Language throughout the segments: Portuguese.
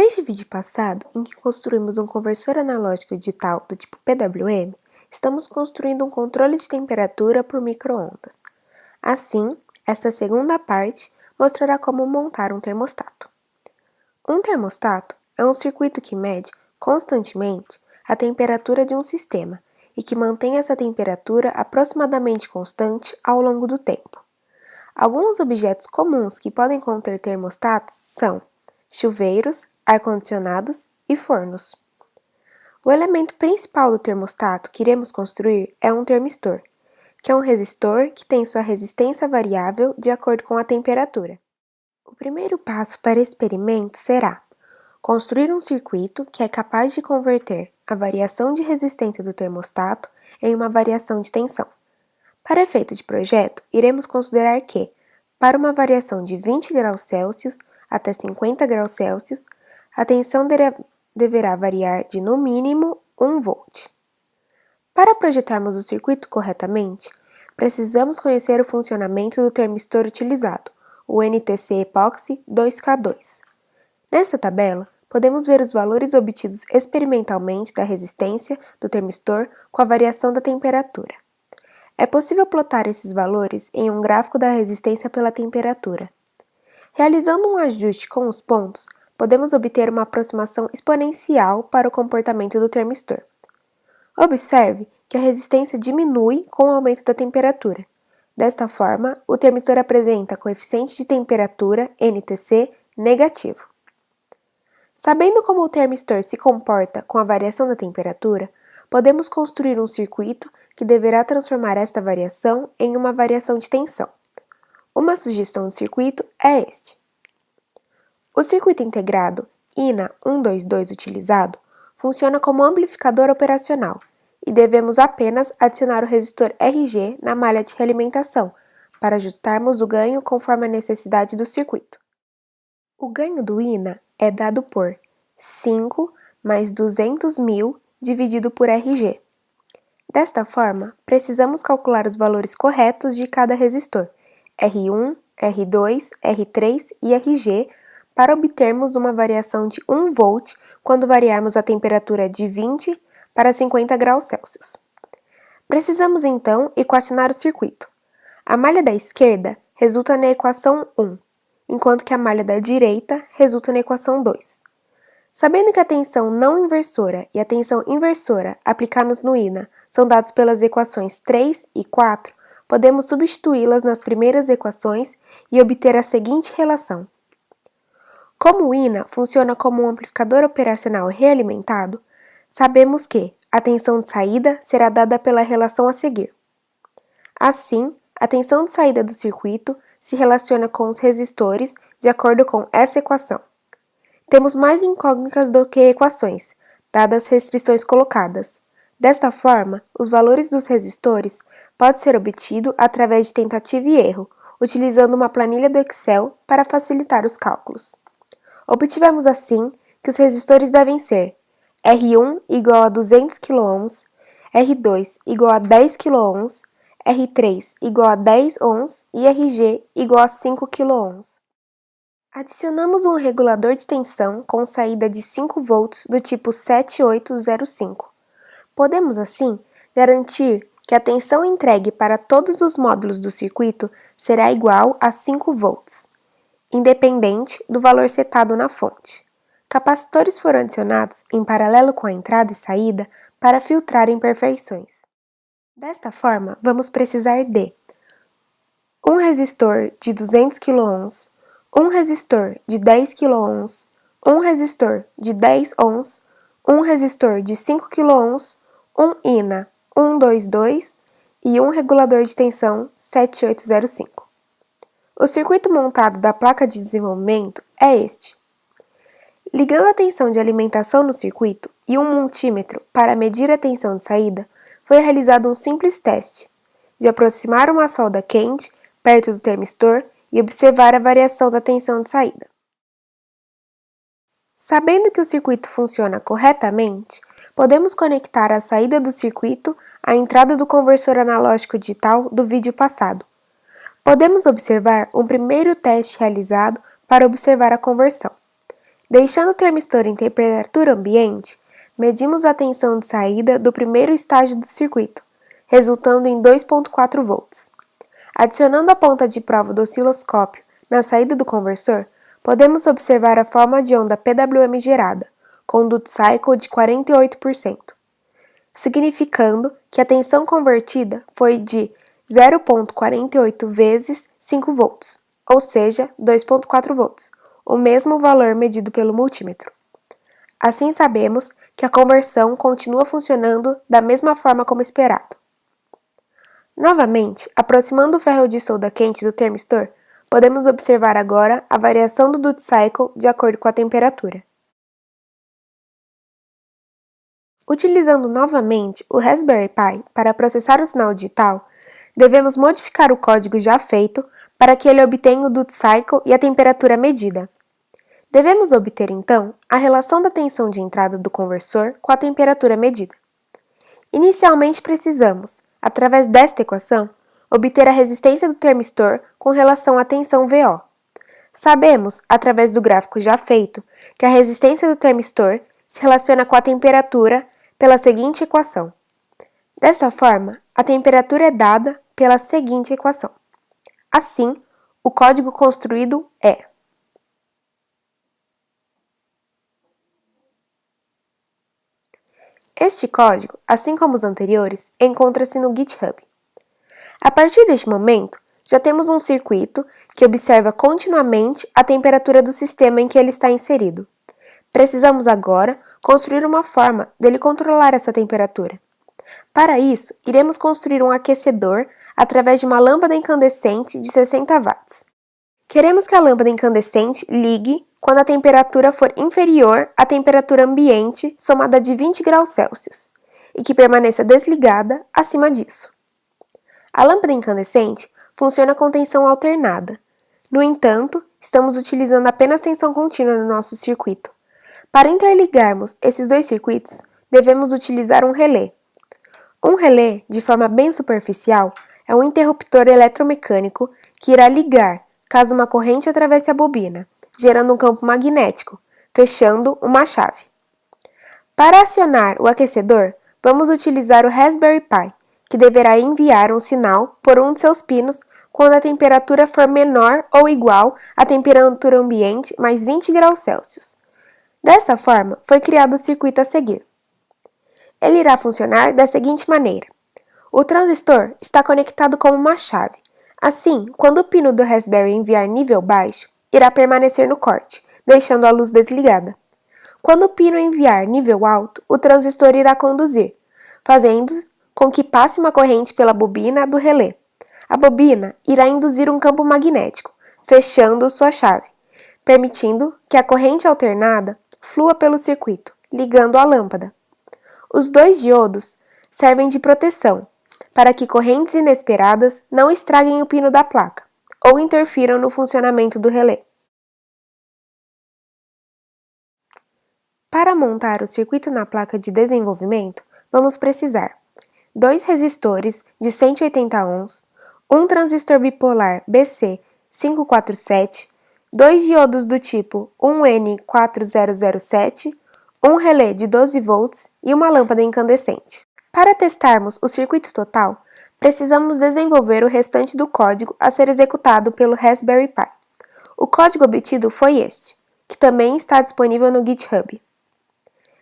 Neste vídeo passado, em que construímos um conversor analógico digital do tipo PWM, estamos construindo um controle de temperatura por micro-ondas. Assim, esta segunda parte mostrará como montar um termostato. Um termostato é um circuito que mede constantemente a temperatura de um sistema e que mantém essa temperatura aproximadamente constante ao longo do tempo. Alguns objetos comuns que podem conter termostatos são chuveiros, ar-condicionados e fornos. O elemento principal do termostato que iremos construir é um termistor, que é um resistor que tem sua resistência variável de acordo com a temperatura. O primeiro passo para esse experimento será construir um circuito que é capaz de converter a variação de resistência do termostato em uma variação de tensão. Para efeito de projeto, iremos considerar que, para uma variação de 20 graus Celsius até 50 graus Celsius, a tensão deverá variar de no mínimo 1 volt. Para projetarmos o circuito corretamente, precisamos conhecer o funcionamento do termistor utilizado, o NTC Epoxy 2K2. Nesta tabela, podemos ver os valores obtidos experimentalmente da resistência do termistor com a variação da temperatura. É possível plotar esses valores em um gráfico da resistência pela temperatura. Realizando um ajuste com os pontos, podemos obter uma aproximação exponencial para o comportamento do termistor. Observe que a resistência diminui com o aumento da temperatura. Desta forma, o termistor apresenta coeficiente de temperatura, NTC, negativo. Sabendo como o termistor se comporta com a variação da temperatura, podemos construir um circuito que deverá transformar esta variação em uma variação de tensão. Uma sugestão de circuito é este. O circuito integrado INA 122 utilizado funciona como amplificador operacional e devemos apenas adicionar o resistor RG na malha de realimentação para ajustarmos o ganho conforme a necessidade do circuito. O ganho do INA é dado por 5 mais 200.000 dividido por RG. Desta forma, precisamos calcular os valores corretos de cada resistor, R1, R2, R3 e RG, para obtermos uma variação de 1 volt quando variarmos a temperatura de 20 para 50 graus Celsius. Precisamos então equacionar o circuito. A malha da esquerda resulta na equação 1, enquanto que a malha da direita resulta na equação 2. Sabendo que a tensão não inversora e a tensão inversora aplicados no INA são dados pelas equações 3 e 4, podemos substituí-las nas primeiras equações e obter a seguinte relação. Como o INA funciona como um amplificador operacional realimentado, sabemos que a tensão de saída será dada pela relação a seguir. Assim, a tensão de saída do circuito se relaciona com os resistores de acordo com essa equação. Temos mais incógnitas do que equações, dadas as restrições colocadas. Desta forma, os valores dos resistores podem ser obtidos através de tentativa e erro, utilizando uma planilha do Excel para facilitar os cálculos. Obtivemos assim que os resistores devem ser R1 igual a 200 kΩ, R2 igual a 10 kΩ, R3 igual a 10 ohms e RG igual a 5 kΩ. Adicionamos um regulador de tensão com saída de 5 volts do tipo 7805. Podemos, assim, garantir que a tensão entregue para todos os módulos do circuito será igual a 5 volts, independente do valor setado na fonte. Capacitores foram adicionados em paralelo com a entrada e saída para filtrar imperfeições. Desta forma, vamos precisar de um resistor de 200 kΩ, um resistor de 10 kΩ, um resistor de 10 ohms, um resistor de 5 kΩ, um INA 122 e um regulador de tensão 7805. O circuito montado da placa de desenvolvimento é este. Ligando a tensão de alimentação no circuito e um multímetro para medir a tensão de saída, foi realizado um simples teste de aproximar uma solda quente perto do termistor e observar a variação da tensão de saída. Sabendo que o circuito funciona corretamente, podemos conectar a saída do circuito à entrada do conversor analógico digital do vídeo passado. Podemos observar um primeiro teste realizado para observar a conversão. Deixando o termistor em temperatura ambiente, medimos a tensão de saída do primeiro estágio do circuito, resultando em 2,4 volts. Adicionando a ponta de prova do osciloscópio na saída do conversor, podemos observar a forma de onda PWM gerada, com duty cycle de 48%, significando que a tensão convertida foi de 0,48 vezes 5 volts, ou seja, 2,4 volts, o mesmo valor medido pelo multímetro. Assim sabemos que a conversão continua funcionando da mesma forma como esperado. Novamente, aproximando o ferro de solda quente do termistor, podemos observar agora a variação do duty cycle de acordo com a temperatura. Utilizando novamente o Raspberry Pi para processar o sinal digital, devemos modificar o código já feito para que ele obtenha o duty cycle e a temperatura medida. Devemos obter, então, a relação da tensão de entrada do conversor com a temperatura medida. Inicialmente precisamos, através desta equação, obter a resistência do termistor com relação à tensão VO. Sabemos, através do gráfico já feito, que a resistência do termistor se relaciona com a temperatura pela seguinte equação. Desta forma, a temperatura é dada pela seguinte equação. Assim, o código construído é: este código, assim como os anteriores, encontra-se no GitHub. A partir deste momento, já temos um circuito que observa continuamente a temperatura do sistema em que ele está inserido. Precisamos agora construir uma forma dele controlar essa temperatura. Para isso, iremos construir um aquecedor através de uma lâmpada incandescente de 60 watts. Queremos que a lâmpada incandescente ligue quando a temperatura for inferior à temperatura ambiente somada de 20 graus Celsius e que permaneça desligada acima disso. A lâmpada incandescente funciona com tensão alternada. No entanto, estamos utilizando apenas tensão contínua no nosso circuito. Para interligarmos esses dois circuitos, devemos utilizar um relé. Um relé, de forma bem superficial, é um interruptor eletromecânico que irá ligar caso uma corrente atravesse a bobina, gerando um campo magnético, fechando uma chave. Para acionar o aquecedor, vamos utilizar o Raspberry Pi, que deverá enviar um sinal por um de seus pinos quando a temperatura for menor ou igual à temperatura ambiente mais 20 graus Celsius. Dessa forma, foi criado o circuito a seguir. Ele irá funcionar da seguinte maneira. O transistor está conectado como uma chave. Assim, quando o pino do Raspberry enviar nível baixo, irá permanecer no corte, deixando a luz desligada. Quando o pino enviar nível alto, o transistor irá conduzir, fazendo com que passe uma corrente pela bobina do relé. A bobina irá induzir um campo magnético, fechando sua chave, permitindo que a corrente alternada flua pelo circuito, ligando a lâmpada. Os dois diodos servem de proteção, para que correntes inesperadas não estraguem o pino da placa ou interfiram no funcionamento do relé. Para montar o circuito na placa de desenvolvimento, vamos precisar 2 resistores de 180 ohms, um transistor bipolar BC547, 2 diodos do tipo 1N4007, um relé de 12 volts e uma lâmpada incandescente. Para testarmos o circuito total, precisamos desenvolver o restante do código a ser executado pelo Raspberry Pi. O código obtido foi este, que também está disponível no GitHub.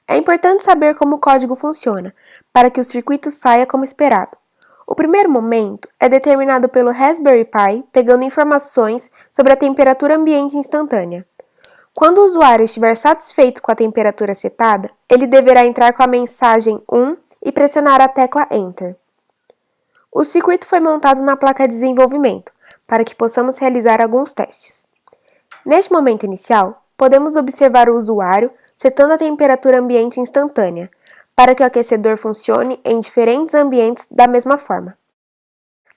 É importante saber como o código funciona, para que o circuito saia como esperado. O primeiro momento é determinado pelo Raspberry Pi pegando informações sobre a temperatura ambiente instantânea. Quando o usuário estiver satisfeito com a temperatura setada, ele deverá entrar com a mensagem 1 e pressionar a tecla Enter. O circuito foi montado na placa de desenvolvimento, para que possamos realizar alguns testes. Neste momento inicial, podemos observar o usuário setando a temperatura ambiente instantânea, para que o aquecedor funcione em diferentes ambientes da mesma forma.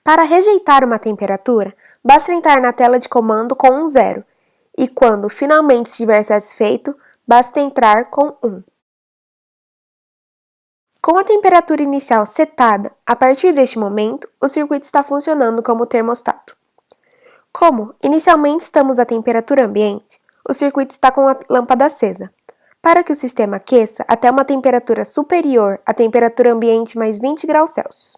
Para rejeitar uma temperatura, basta entrar na tela de comando com um 0, e quando finalmente estiver satisfeito, basta entrar com 1. Com a temperatura inicial setada, a partir deste momento, o circuito está funcionando como termostato. Como inicialmente estamos à temperatura ambiente, O circuito está com a lâmpada acesa. Para que o sistema aqueça até uma temperatura superior à temperatura ambiente mais 20 graus Celsius.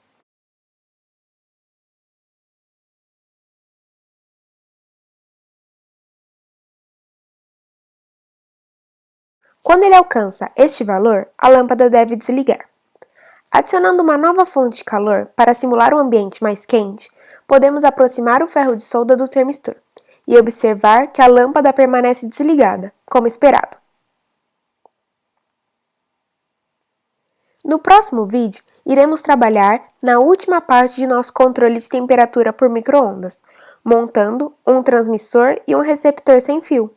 Quando ele alcança este valor, a lâmpada deve desligar. Adicionando uma nova fonte de calor para simular um ambiente mais quente, podemos aproximar o ferro de solda do termistor e observar que a lâmpada permanece desligada, como esperado. No próximo vídeo, iremos trabalhar na última parte de nosso controle de temperatura por micro-ondas, montando um transmissor e um receptor sem fio.